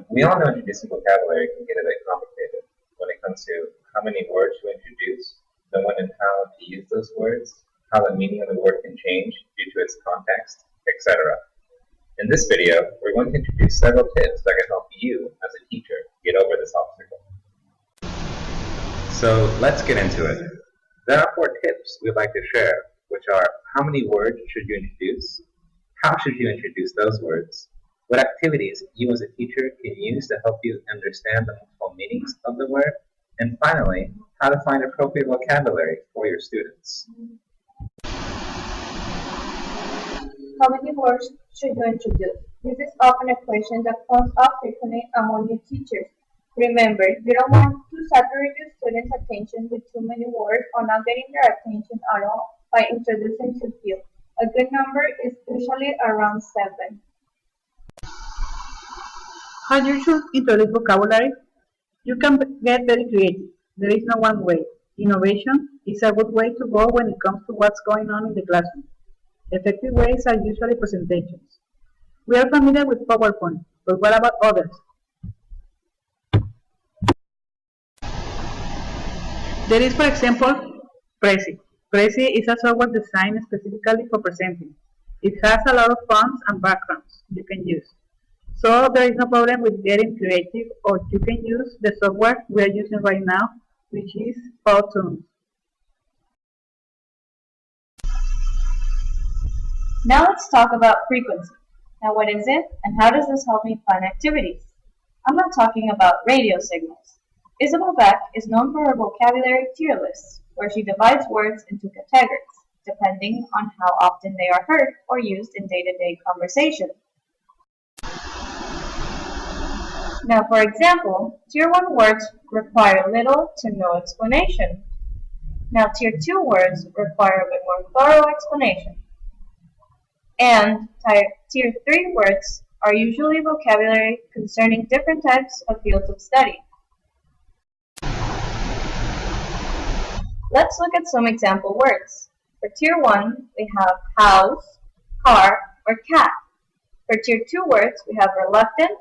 We all know introducing vocabulary can get a bit complicated when it comes to how many words to introduce, the when and how to use those words, how the meaning of the word can change due to its context, etc. In this video, we're going to introduce several tips that can help you, as a teacher, get over this obstacle. So let's get into it. There are 4 tips we'd like to share, which are: how many words should you introduce? How should you introduce those words? What activities you as a teacher can use to help you understand the multiple meanings of the word? And finally, how to find appropriate vocabulary for your students. How many words should you introduce? This is often a question that comes up frequently among new teachers. Remember, you don't want to saturate your students' attention with too many words or not getting their attention at all by introducing too few. A good number is usually around 7. How you should introduce vocabulary? You can get very creative. There is no one way. Innovation is a good way to go when it comes to what's going on in the classroom. Effective ways are usually presentations. We are familiar with PowerPoint, but what about others? There is, for example, Prezi. Prezi is a software designed specifically for presenting. It has a lot of fonts and backgrounds you can use. So there is no problem with getting creative, or you can use the software we are using right now, which is Powtoon. Now let's talk about frequency. Now what is it, and how does this help me plan activities? I'm not talking about radio signals. Isabel Beck is known for her vocabulary tier lists, where she divides words into categories, depending on how often they are heard or used in day-to-day conversation. Now, for example, Tier 1 words require little to no explanation. Now, Tier 2 words require a bit more thorough explanation. And Tier 3 words are usually vocabulary concerning different types of fields of study. Let's look at some example words. For Tier 1, we have house, car, or cat. For Tier 2 words, we have reluctant,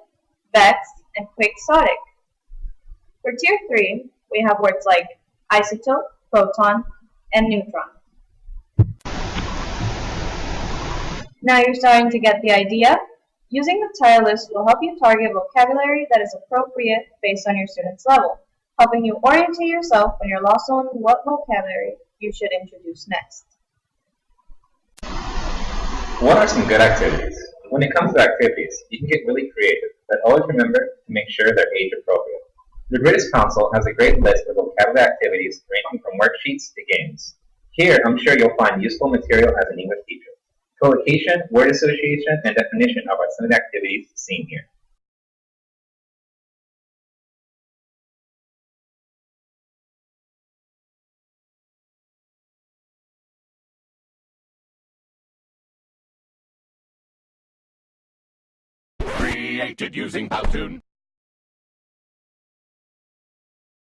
vexed, and quixotic. For Tier 3, we have words like isotope, proton, and neutron. Now you're starting to get the idea. Using the tier list will help you target vocabulary that is appropriate based on your student's level, helping you orientate yourself when you're lost on what vocabulary you should introduce next. What are some good activities? When it comes to activities, you can get really creative, but always remember to make sure they're age appropriate. The British Council has a great list of vocabulary activities ranging from worksheets to games. Here, I'm sure you'll find useful material as an English teacher. Collocation, word association, and definition are some of the activities seen here. Created using Powtoon.